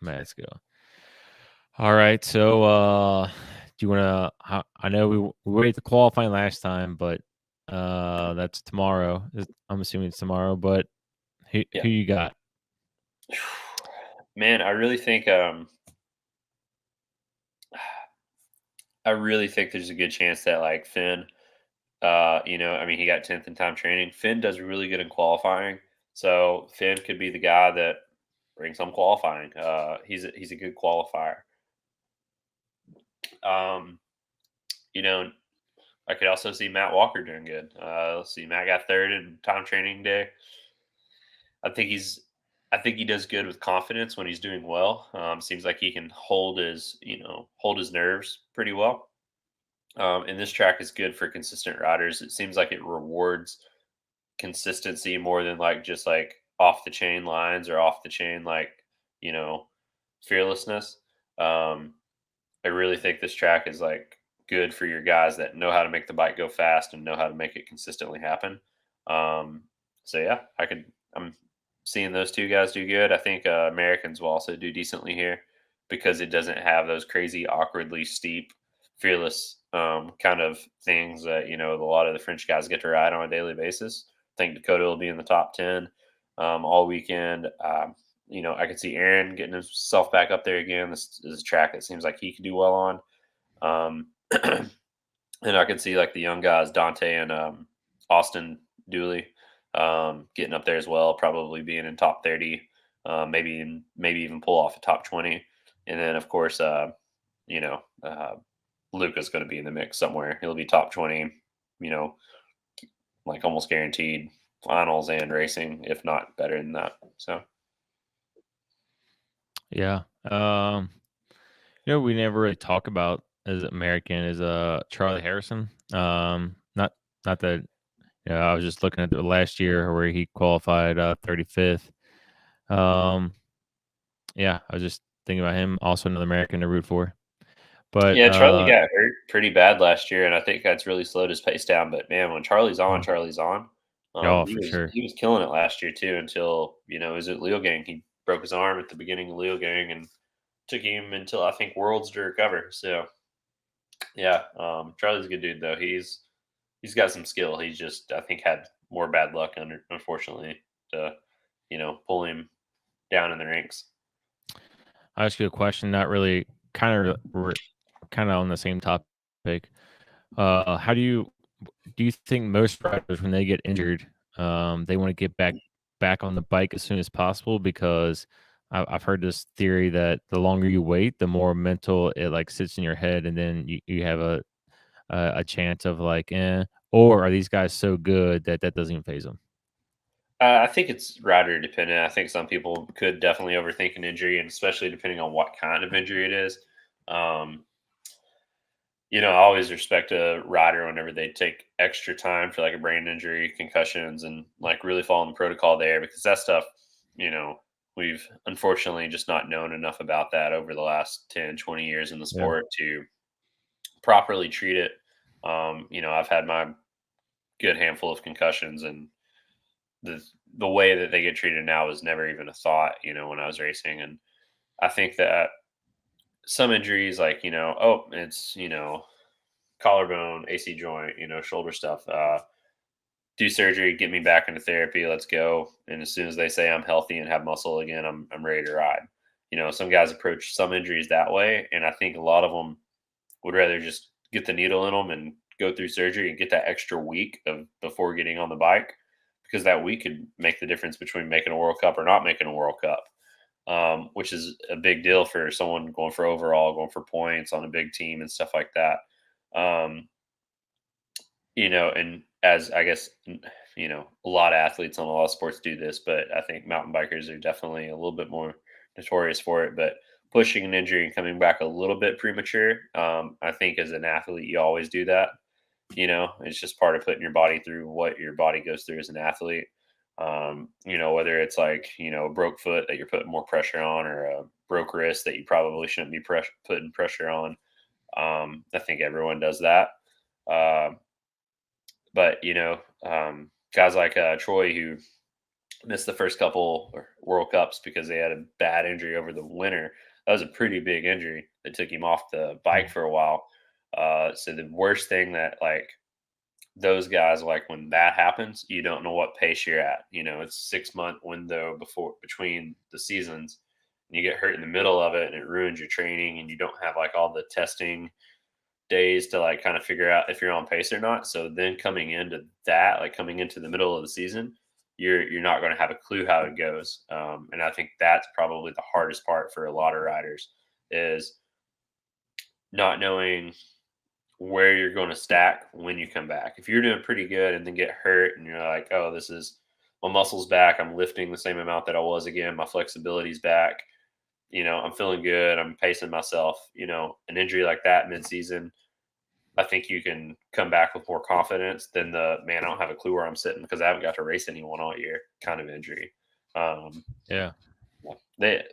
man, let's go. All right. So, do you want to? I know we waited to qualifying last time, but that's tomorrow. I'm assuming it's tomorrow. But Yeah, who you got? man, I really think there's a good chance that like Finn, I mean, he got 10th in time training. Finn does really good in qualifying, so Finn could be the guy that brings home qualifying. He's a good qualifier. Um, you know, I could also see Matt Walker doing good. Let's see, Matt got third in time training day. I think he's I think he does good with confidence when he's doing well. Seems like he can hold his nerves pretty well. And this track is good for consistent riders. It seems like it rewards consistency more than like just like off the chain lines or off the chain you know fearlessness. Um, I really think this track is like good for your guys that know how to make the bike go fast and know how to make it consistently happen. Um, so yeah, I'm seeing those two guys do good. I think Americans will also do decently here because it doesn't have those crazy, awkwardly steep, fearless kind of things that a lot of the French guys get to ride on a daily basis. I think Dakota will be in the top 10 all weekend. I could see Aaron getting himself back up there again. This is a track that seems like he could do well on. Um, And I could see like the young guys, Dante and Austin Dooley, getting up there as well, probably being in top 30, maybe even pull off a top 20. And then of course, you know, Luca's going to be in the mix somewhere. He'll be top 20, you know, like almost guaranteed finals and racing, if not better than that. So Yeah. We never really talk about as American is Charlie Harrison. Not that I was just looking at the last year where he qualified 35th. Um, yeah, I was just thinking about him, also another American to root for. But yeah, Charlie got hurt pretty bad last year, and I think that's really slowed his pace down. But man, when Charlie's on, mm, Charlie's on. oh, He for was sure. he was killing it last year too until it was at Leogang. He broke his arm at the beginning of Leogang and took him until I think Worlds to recover. So yeah, Charlie's a good dude though. He's got some skill. He's just I think had more bad luck unfortunately to pull him down in the ranks. I'll ask you a question, not really kind of on the same topic. How do you think most riders when they get injured, they want to get back on the bike as soon as possible? Because I've heard this theory that the longer you wait, the more mental it like sits in your head, and then you have a chance of like, or are these guys so good that that doesn't even phase them? I think it's rider dependent. I think some people could definitely overthink an injury, and especially depending on what kind of injury it is. Um, I always respect a rider whenever they take extra time for like a brain injury, concussions, and like really follow the protocol there because that stuff, you know, we've unfortunately just not known enough about that over the last 10, 20 years in the Yeah. sport to properly treat it. I've had my good handful of concussions, and the the way that they get treated now was never even a thought, when I was racing. And I think that some injuries, like, oh, it's, collarbone, AC joint, shoulder stuff. Do surgery, get me back into therapy, let's go. And as soon as they say I'm healthy and have muscle again, I'm ready to ride. Some guys approach some injuries that way, and I think a lot of them would rather just get the needle in them and go through surgery and get that extra week of before getting on the bike, because that week could make the difference between making a World Cup or not making a World Cup. Which is a big deal for someone going for overall, going for points on a big team and stuff like that. Um, and as I guess, a lot of athletes on a lot of sports do this, but I think mountain bikers are definitely a little bit more notorious for it. But pushing an injury and coming back a little bit premature, I think as an athlete, you always do that. It's just part of putting your body through what your body goes through as an athlete. Whether it's like, a broke foot that you're putting more pressure on, or a broke wrist that you probably shouldn't be putting pressure on. I think everyone does that. Um, but guys like Troy, who missed the first couple World Cups because they had a bad injury over the winter. That was a pretty big injury that took him off the bike Mm. for a while. So the worst thing that like those guys, like when that happens, you don't know what pace you're at. It's 6 month window between the seasons, and you get hurt in the middle of it, and it ruins your training, and you don't have like all the testing days to like kind of figure out if you're on pace or not. So then coming into that, like coming into the middle of the season, you're not going to have a clue how it goes. And I think that's probably the hardest part for a lot of riders is not knowing where you're going to stack when you come back. If you're doing pretty good and then get hurt and you're like, oh, this is my muscles back, I'm lifting the same amount that I was again, my flexibility's back, I'm feeling good, I'm pacing myself, an injury like that mid-season, I think you can come back with more confidence than the man, I don't have a clue where I'm sitting because I haven't got to race anyone all year kind of injury. Um, Yeah. they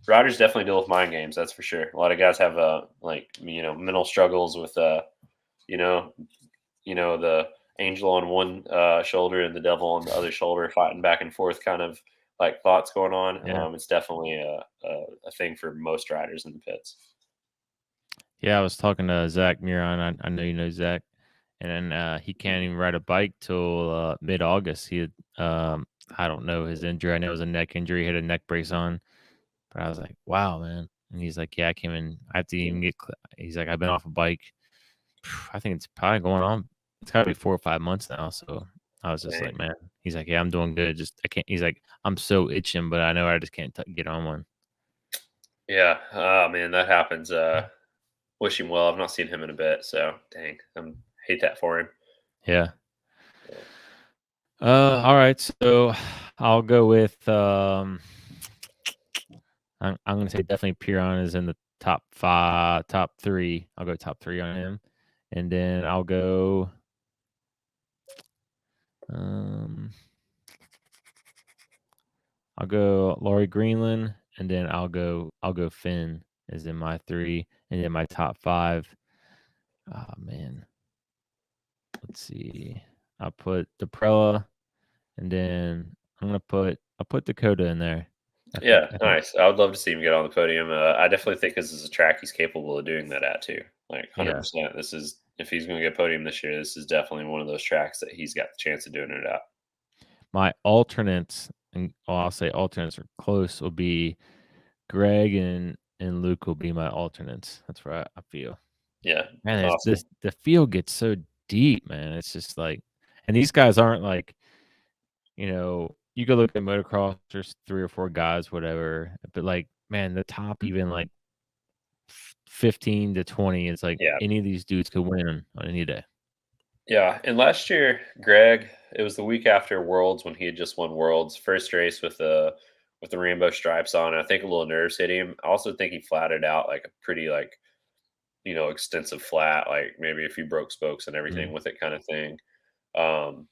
riders definitely deal with mind games, that's for sure. A lot of guys have like mental struggles with you know the angel on one shoulder and the devil on the other shoulder fighting back and forth kind of like thoughts going on. Yeah. It's definitely a thing for most riders in the pits. Yeah, I was talking to Zach Miron. I know you know Zach, and then he can't even ride a bike till mid-August. He had, I don't know his injury. I know it was a neck injury. He had a neck brace on, but I was like, wow, man. And he's like, yeah, I came in. I have to even get. He's like, I've been off a bike I think it's probably going on. It's got to be 4 or 5 months now. So I was just like, Dang. man. He's like, yeah, I'm doing good. Just I can't. He's like, I'm so itching, but I know I just can't get on one. Yeah. Oh man, that happens. Wish him well. I've not seen him in a bit, so dang. Hate that for him. Yeah. Yeah. All right. So I'll go with I'm gonna say definitely Piron is in the top five, top three. I'll go top three on him, and then um I'll go Laurie Greenland, and then I'll go Finn is in my three, and then my top five. Oh man, let's see. I'll put Deprella, and then I'll put Dakota in there. Yeah, I think nice. I would love to see him get on the podium. I definitely think this is a track he's capable of doing that at too. Like yeah. 100%. This is if he's going to get podium this year, this is definitely one of those tracks that he's got the chance of doing it at. My alternates, and I'll say alternates are close, will be Greg and Luke will be my alternates. That's where I feel. Yeah, Man, it's awesome. this the field gets so deep, man. It's just like, and these guys aren't like, you go look at motocross, there's 3 or 4 guys, whatever. But like, man, the top even like 15 to 20, it's like Yeah, any of these dudes could win on any day. yeah. And last year, Greg, it was the week after Worlds when he had just won Worlds, first race with the rainbow stripes on. I think a little nerves hit him. I also think he flatted out like a pretty extensive flat, like maybe a few broke spokes and everything Mm. with it kind of thing. Um,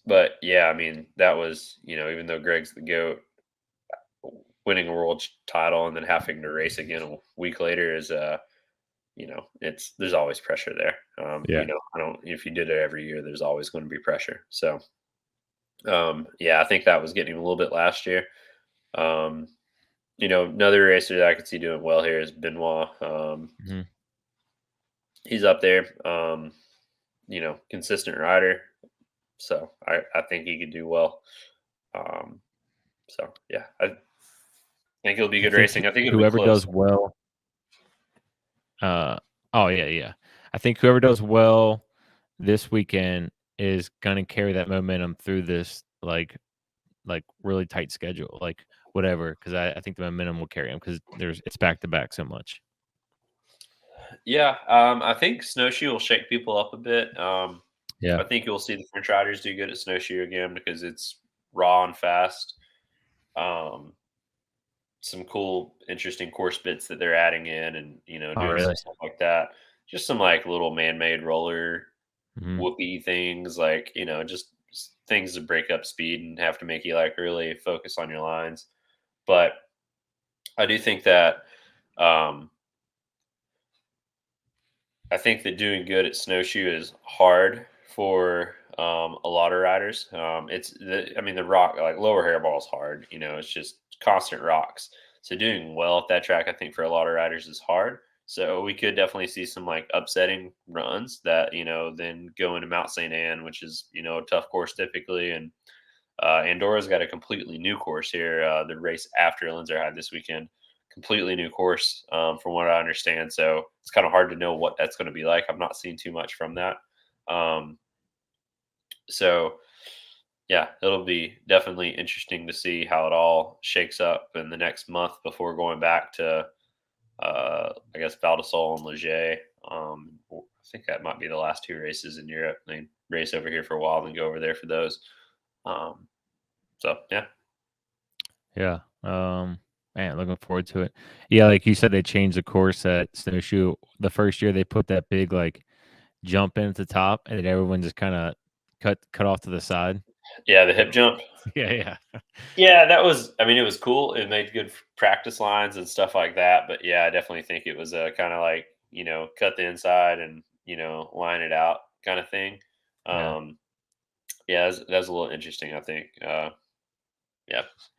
but yeah, I mean, that was, even though Greg's the GOAT, winning a world title and then having to race again a week later is, it's there's always pressure there. Yeah. I don't if you did it every year, there's always going to be pressure. So, yeah, I think that was getting him a little bit last year. Um, another racer that I could see doing well here is Benoit. Mhm. He's up there. Consistent rider. So I think he could do well. Um, so yeah, I think it'll be I good think racing. I think it'll be whoever close. does well, oh yeah, yeah. I think whoever does well this weekend is gonna carry that momentum through this like really tight schedule, like whatever. Because I think the momentum will carry them because it's back to back so much. Yeah, I think snowshoe will shake people up a bit. Yeah. I think you'll see the French riders do good at snowshoe again because it's raw and fast. Um, some cool, interesting course bits that they're adding in, and Oh, doing really? some stuff like that. Just some like little man-made roller Mhm. whoopee things, like just things to break up speed and have to make you like really focus on your lines. But I do think that um, I think that doing good at snowshoe is hard for a lot of riders. I mean, the rock, like lower hairball is hard. It's just constant rocks. So doing well at that track, I think for a lot of riders is hard. So we could definitely see some like upsetting runs that then go into Mount St. Anne, which is a tough course typically, and Andorra's got a completely new course here. The race after Lenzeerheide this weekend, completely new course from what I understand. So it's kind of hard to know what that's going to be like. I've not seen too much from that. Um, so yeah, it'll be definitely interesting to see how it all shakes up in the next month before going back to I guess Val di Sole and Leger. I think that might be the last 2 races in Europe. They race over here for a while, then go over there for those. Um, so yeah. Yeah. Man, looking forward to it. Yeah, like you said, they changed the course at Snowshoe. The first year they put that big like jump in at the top, and then everyone just kind of cut off to the side. Yeah, the hip jump. Yeah, yeah, Yeah, that was I mean, it was cool. It made good practice lines and stuff like that, but yeah, I definitely think it was a kinda like, cut the inside and, line it out kinda thing. yeah, Um, yeah, that's a little interesting, I think. Yeah,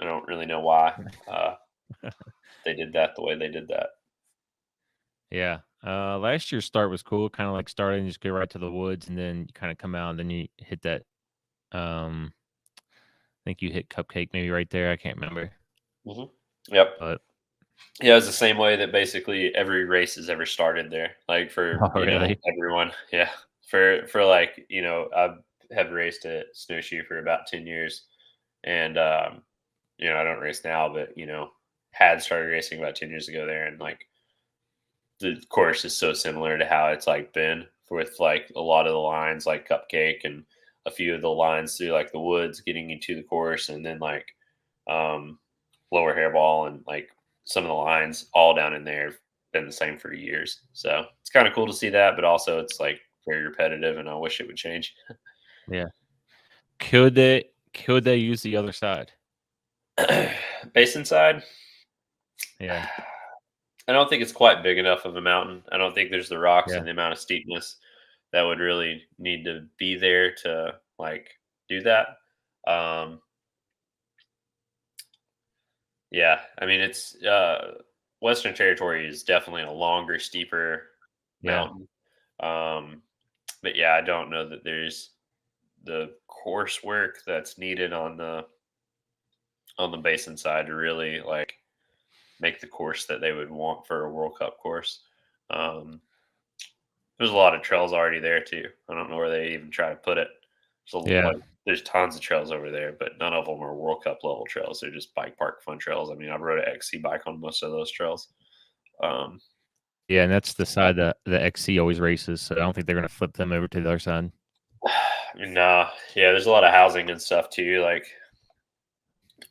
I don't really know why, they did that the way they did that. yeah. Last year's start was cool. Kind of like starting, and just go right to the woods, and then you kind of come out, and then you hit that. I think you hit Cupcake maybe right there. I can't remember, Mhm. Yep. but. Yeah, it's the same way that basically every race has ever started there. Like for, Oh, really? everyone. Yeah. For like, I have raced at snowshoe for about 10 years and I don't race now, but had started racing about 10 years ago there and like the course is so similar to how it's like been with like a lot of the lines like Cupcake and a few of the lines through like the woods getting you to the course and then like um lower hairball and like some of the lines all down in there have been the same for years. So it's kind of cool to see that, but also it's like very repetitive and I wish it would change. Yeah. Could they use the other side? Basin side, Yeah. I don't think it's quite big enough of a mountain. I don't think there's the rocks Yeah. and the amount of steepness that would really need to be there to like do that. Um, yeah, I mean it's Western Territory is definitely a longer, steeper Yeah. mountain. Um, but yeah, I don't know that there's the coursework that's needed on the basin side to really like make the course that they would want for a World Cup course. Um, There's a lot of trails already there too. I don't know where they even try to put it. Yeah. There's tons of trails over there, but none of them are World Cup level trails. They're just bike park fun trails. I mean, I rode an XC bike on most of those trails. Um, Yeah, and that's the side that the XC always races, so I don't think they're gonna flip them over to the other side. nah, yeah, there's a lot of housing and stuff too. Like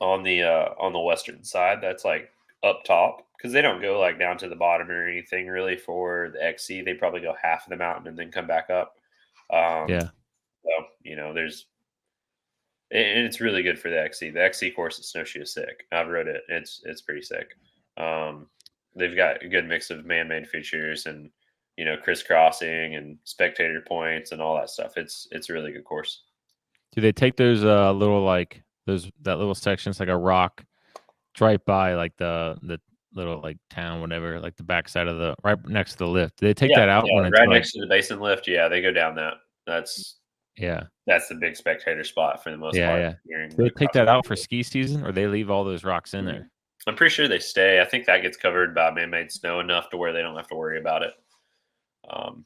on the western side, that's like up top because they don't go like down to the bottom or anything really for the XC. They probably go half of the mountain and then come back up. Um, Yeah. so there's and it's really good for the XC. The XC course at Snowshoe is sick. I've rode it. It's pretty sick. Um, they've got a good mix of man-made features and crisscrossing and spectator points and all that stuff. It's a really good course. Do they take those, little, like that little section, it's like a rock, it's right by, like, the little, like, town, whatever, like, the backside of the right next to the lift. Do they take Yeah, that out yeah, when it's, right like next to the basin lift. Yeah, they go down that. That's yeah. that's the big spectator spot for the most Yeah, part yeah. during Do they the take cross that out for country. ski season, or they leave all those rocks in Mm. there? I'm pretty sure they stay. I think that gets covered by man-made snow enough to where they don't have to worry about it. Um,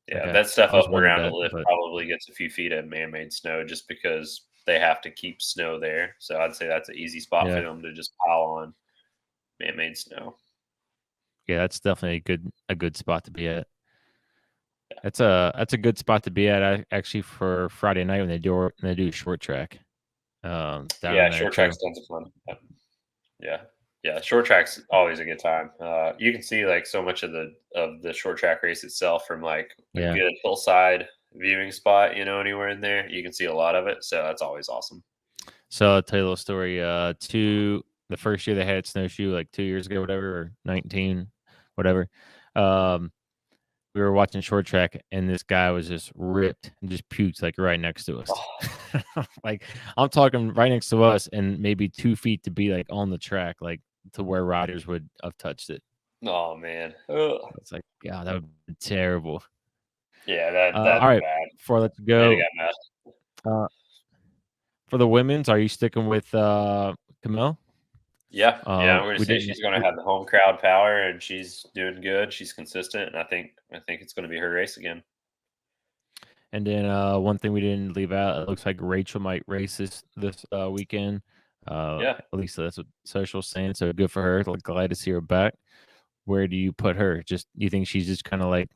Yeah, Okay. that stuff I was up wondering around the that, lift but probably gets a few feet of man-made snow just because they have to keep snow there. So I'd say that's an easy spot for yeah. them to just pile on man-made snow. Yeah, that's definitely a good spot to be at. That's a good spot to be at, actually, for Friday night when they do short track, down in Yeah, there short too. track's tons of fun. Yeah, yeah, short track's always a good time. You can see like so much of the short track race itself from like a Yeah. good hillside viewing spot. Anywhere in there, you can see a lot of it. So that's always awesome. So I'll tell you a little story. The first year they had snowshoe, like 2 years ago, whatever, or 19, whatever. Um, we were watching short track, and this guy was just ripped and just puked like right next to us. Oh, Like, I'm talking right next to us, and maybe 2 feet to be like on the track, like to where riders would have touched it. oh man, ugh. It's like, God, that would be terrible. Yeah, that's All right, bad. before I let you Made it go, got mad. uh, for the women's, are you sticking with Camille? Yeah, yeah, I'm gonna We say didn't. she's gonna have the home crowd power, and she's doing good. She's consistent, and I think it's gonna be her race again. And then one thing we didn't leave out, it looks like Rachel might race this weekend. Yeah. At least that's what social's saying. So good for her. Like, glad to see her back. Where do you put her? Just you think she's just kind of like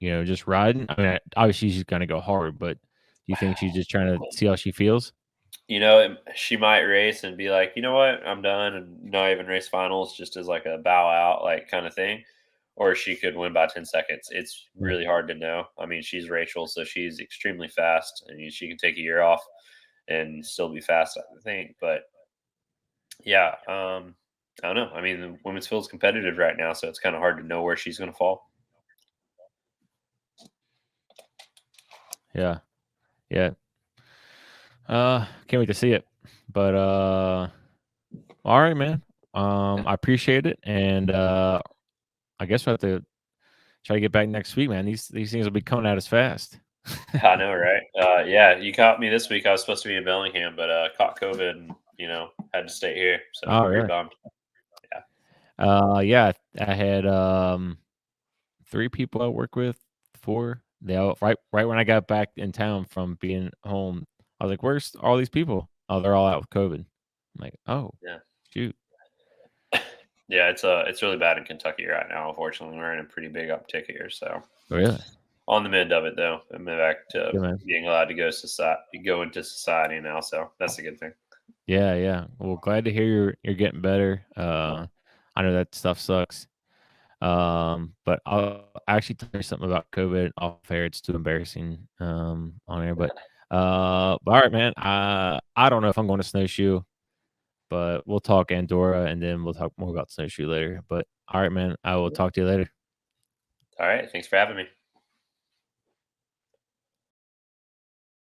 just riding? I mean, obviously she's gonna go hard, but do you think she's just trying to see how she feels? She might race and be like, you know what, I'm done, and not even race finals, just as like a bow out, like kind of thing. Or she could win by 10 seconds. It's Yeah, really hard to know. I mean, she's Rachel, so she's extremely fast. I mean, she can take a year off and still be fast, I think. But yeah, I don't know. I mean, the women's field's competitive right now, so it's kind of hard to know where she's going to fall. yeah, yeah. Can't wait to see it. But all right, man. Yeah, I appreciate it, and I guess we'll have to try to get back next week, man. These things will be coming at us fast. I know, right? Yeah, you caught me this week. I was supposed to be in Bellingham, but caught COVID and had to stay here. So Oh, pretty really? bummed. Yeah. Yeah, I had, 3 people I work with, 4. They all right when I got back in town from being home, I was like, "Where's all these people?" "Oh, they're all out with COVID." I'm like, "Oh, Yeah. shoot." Yeah, it's really bad in Kentucky right now. Unfortunately, we're in a pretty big uptick here, so Really? on the mend of it though. I'm back to Good, man. being allowed to go into society now, so that's a good thing. Yeah, yeah. Well, glad to hear you're getting better. I know that stuff sucks. But I'll actually tell you something about COVID off air. It's too embarrassing, on air, but all right, man. I don't know if I'm going to snowshoe, but we'll talk Andorra and then we'll talk more about snowshoe later. But all right, man. I will talk to you later. All right, thanks for having me.